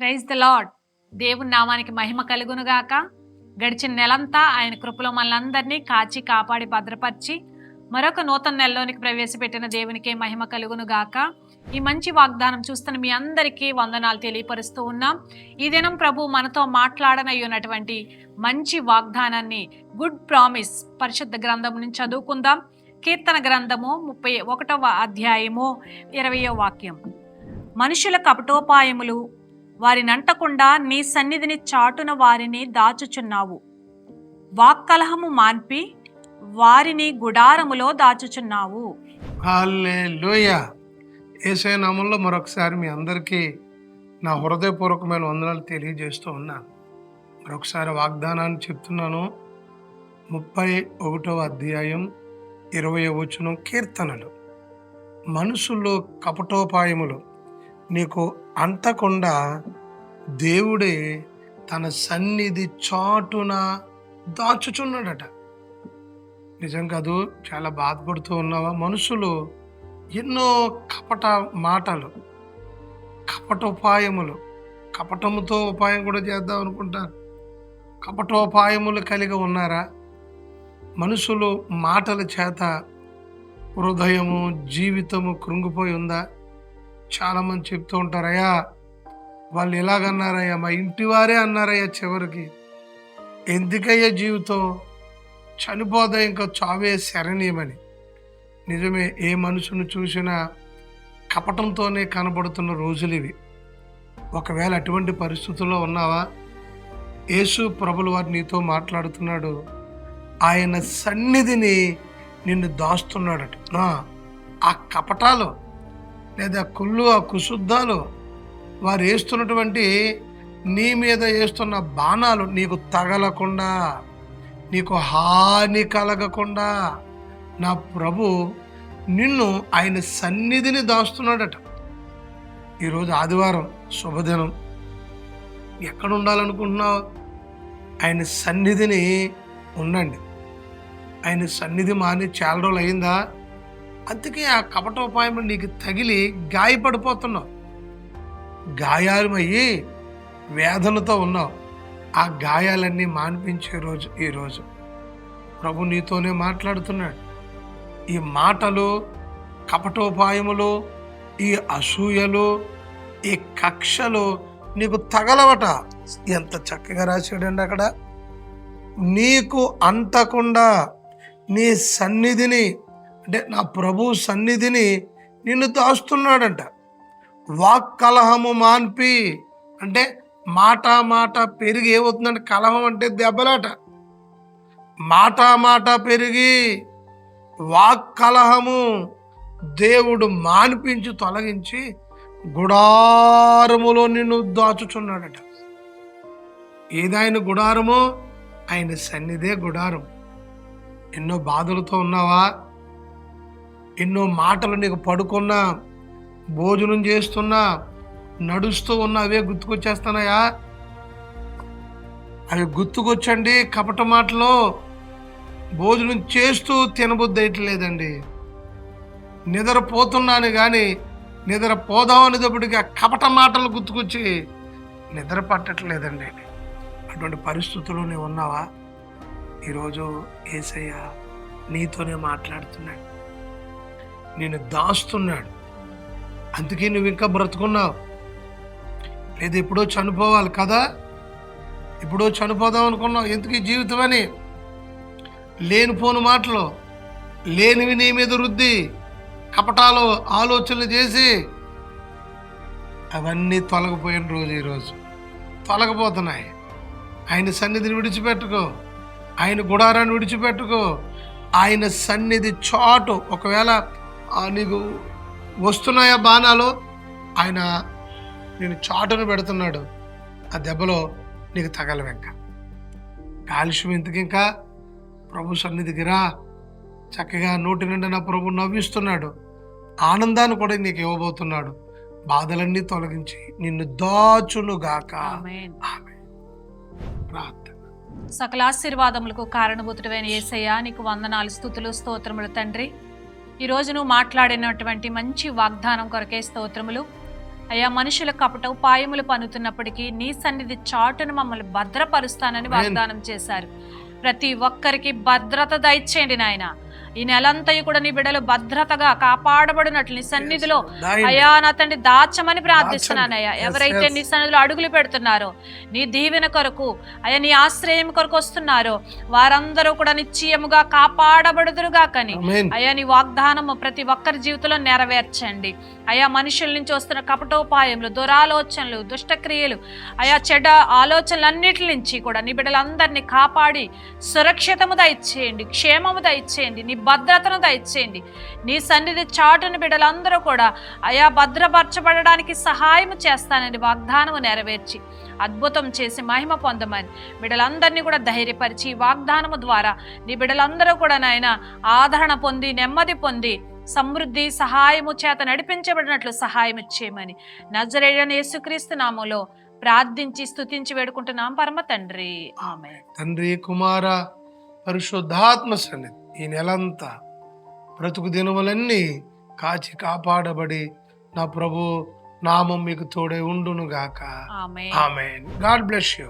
Praise the lord. దేవుని నామానికి మహిమ కలుగునుగాక. గడిచిన నెలంతా ఆయన కృపలో మనందరినీ కాచి కాపాడి భద్రపరిచి మరొక నూతన నెలలోనికి ప్రవేశపెట్టిన దేవునికే మహిమ కలుగునుగాక. ఈ మంచి వాగ్దానం చూస్తున్న మీ అందరికీ వందనాలు తెలియపరుస్తూ ఉన్నాం. ఈ దినం ప్రభు మనతో మాట్లాడనయ్యున్నటువంటి మంచి వాగ్దానాన్ని గుడ్ ప్రామిస్ పరిశుద్ధ గ్రంథం నుంచి చదువుకుందాం. కీర్తన గ్రంథము 31వ అధ్యాయము 20వ వాక్యం. మనుషుల కపటోపాయములు వారినంటకుండా నీ సన్నిధిని చాటున వారిని దాచుచున్నావు. వాక్కలహము మాన్పి వారిని గుడారములో దాచుచున్నావు. హల్లెలూయా. యేసయ్య నామములో మరొకసారి మీ అందరికీ నా హృదయపూర్వకమైన వందనాలు తెలియజేస్తూ ఉన్నాను. మరొకసారి వాగ్దానాన్ని చెప్తున్నాను. 31వ అధ్యాయం 20వ వచనం. కీర్తనలు. మనుషుల్లో కపటోపాయములు నీకు అంటకుండా దేవుడే తన సన్నిధి చాటున దాచుచున్నాడట. నిజం కాదు, చాలా బాధపడుతూ ఉన్నావా? మనుషులు ఎన్నో కపట మాటలు, కపటోపాయములు, కపటముతో ఉపాయం కూడా చేద్దాం అనుకుంటారు. కపటోపాయములు కలిగి ఉన్నారా? మనుషులు మాటల చేత హృదయము, జీవితము కృంగిపోయి ఉందా? చాలామంది చెప్తూ ఉంటారు, అయ్యా వాళ్ళు ఎలాగన్నారయ్యా, మా ఇంటి వారే అన్నారయ్యా, చివరికి ఎందుకయ్యా జీవితం, చనిపోదా, ఇంకా చావే శరణీయమని. నిజమే, ఏ మనుషును చూసినా కపటంతోనే కనబడుతున్న రోజులు ఇవి. ఒకవేళ అటువంటి పరిస్థితుల్లో ఉన్నావా? యేసు ప్రభుల వారు నీతో మాట్లాడుతున్నాడు. ఆయన సన్నిధిని నిన్ను దాస్తున్నాడట. ఆ కపటాలు లేదా కుళ్ళు, ఆ కుశుద్ధాలు, వారు వేస్తున్నటువంటి నీ మీద వేస్తున్న బాణాలు నీకు తగలకుండా, నీకు హాని కలగకుండా నా ప్రభు నిన్ను ఆయన సన్నిధిని దాస్తున్నాడట. ఈరోజు ఆదివారం శుభదినం. ఎక్కడ ఉండాలనుకుంటున్నావు? ఆయన సన్నిధిని ఉండండి. ఆయన సన్నిధి మాని చాలా రోజులు అయిందా? అందుకే ఆ కపటోపాయం నీకు తగిలి గాయపడిపోతున్నావు, గాయాలమయ్యి వేదనతో ఉన్నావు. ఆ గాయాలన్నీ మాన్పించే రోజు ఈరోజు. ప్రభు నీతోనే మాట్లాడుతున్నాడు. ఈ మాటలు, కపటోపాయములు, ఈ అసూయలు, ఈ కక్షలు నీకు తగలవట. ఎంత చక్కగా రాశాడండి అక్కడ. నీకు అంటకుండా నీ సన్నిధిని, అంటే నా ప్రభు సన్నిధిని నిన్ను దాస్తున్నాడంట. వాక్కలహము మాన్పి, అంటే మాట పెరిగి ఏమవుతుందంటే, కలహం అంటే దెబ్బలాట. మాట పెరిగి వాక్కలహము దేవుడు మాన్పించి తొలగించి గుడారములో నిన్ను దాచుచున్నాడట. ఏదాయన గుడారమో? ఆయన సన్నిధే గుడారం. ఎన్నో బాధలతో ఉన్నావా? ఎన్నో మాటలు నీకు పడుకున్నా, భోజనం చేస్తున్నా, నడుస్తూ ఉన్నా అవే గుర్తుకొచ్చేస్తున్నాయా? అవి గుర్తుకొచ్చండి. కపట మాటలు భోజనం చేస్తూ తినబుద్ధి అయ్యట్లేదండి. నిద్రపోతున్నాను కానీ నిద్రపోదాం అనేటప్పటికీ ఆ కపట మాటలు గుర్తుకొచ్చి నిద్ర పట్టట్లేదండి. అటువంటి పరిస్థితుల్లో నీవు ఉన్నావా? ఈరోజు యేసయ్య నీతోనే మాట్లాడుతున్నాడు, నిన్ను దాస్తున్నాడు. అందుకే నువ్వు ఇంకా బ్రతుకున్నావు. లేదా ఎప్పుడో చనిపోవాలి కదా, ఎప్పుడో చనిపోదాం అనుకున్నావు. ఎందుకు ఈ జీవితం అని లేనిపోని మాటలు, లేనివి నీ మీద రుద్ది, కపటాలు ఆలోచనలు చేసి అవన్నీ తొలగిపోయిన రోజు ఈరోజు. తొలగిపోతున్నాయి. ఆయన సన్నిధిని విడిచిపెట్టుకో, ఆయన గుడారాన్ని విడిచిపెట్టుకో. ఆయన సన్నిధి చాటు, ఒకవేళ నీకు వస్తున్నాయా బాణాలు, ఆయన నేను చాటును పెడుతున్నాడు. ఆ దెబ్బలో నీకు తగలవెంక కాలుష్యం ఎందుకు? ఇంకా ప్రభు సన్నిధికి రా. చక్కగా నోటి నిండా నా ప్రభు నవ్విస్తున్నాడు. ఆనందాన్ని కూడా నీకు ఇవ్వబోతున్నాడు. బాధలన్నీ తొలగించి నిన్ను దాచునుగాక. ప్రార్థన. సకల ఆశీర్వాదములకు కారణభూతుడైన యేసయ్య, నీకు వందనాలు, స్తుతులు, స్తోత్రములు తండ్రి. ఈరోజు నువ్వు మాట్లాడినటువంటి మంచి వాగ్దానం కొరకే స్తోత్రములు. అయ్యా మనుషుల కపట ఉపాయములు పన్నుతున్నప్పటికీ నీ సన్నిధి చాటును మమ్మల్ని భద్రపరుస్తానని వాగ్దానం చేశారు. ప్రతి ఒక్కరికి భద్రత దయచేయండి నాయన. ఈ నెలంతయు కూడా నీ బిడ్డలు భద్రతగా కాపాడబడినట్లు నీ సన్నిధిలో అయ్యా నా తండ్రి దాచమని ప్రార్థిస్తున్నానయ్యా. ఎవరైతే నీ సన్నిధిలో అడుగులు పెడుతున్నారో, నీ దీవెన కొరకు అయ్యా నీ ఆశ్రయం కొరకు వస్తున్నారో వారందరూ కూడా నిశ్చయముగా కాపాడబడుదురుగా కని అయ్యా నీ వాగ్దానము ప్రతి ఒక్కరి జీవితంలో నెరవేర్చండి అయ్యా. మనుషుల నుంచి వస్తున్న కపటోపాయములు, దురాలోచనలు, దుష్టక్రియలు అయ్యా చెడ్డ ఆలోచనలన్నిటి నుంచి కూడా నీ బిడ్డలందరినీ కాపాడి సురక్షితము దయచేయండి, క్షేమము దయచేయండి, నీ భద్రతను దయచేయండి. నీ సన్నిధి చాటును బిడ్డలందరూ కూడా అయా భద్రపరచబడడానికి సహాయం చేస్తానని వాగ్దానము నెరవేర్చి అద్భుతం చేసి మహిమ పొందమని బిడ్డలందరినీ కూడా ధైర్యపరిచి వాగ్దానము ద్వారా నీ బిడ్డలందరూ కూడా నాయన ఆదరణ పొంది నెమ్మది పొంది సమృద్ధి సహాయము చేత నడిపించబడినట్లు సహాయం చేయమని నజరేయుడైన యేసుక్రీస్తు నామములో ప్రార్థించి స్తుతించి వేడుకుంటున్నాం పరమ తండ్రి, ఆమేన్. తండ్రి, కుమార, పరిశుద్ధాత్మ సన్నిధి ఈ నెలంతా బ్రతుకు దినములన్నీ కాచి కాపాడబడి నా ప్రభు నామం మీకు తోడే ఉండును గాక. Amen. Amen. God bless you.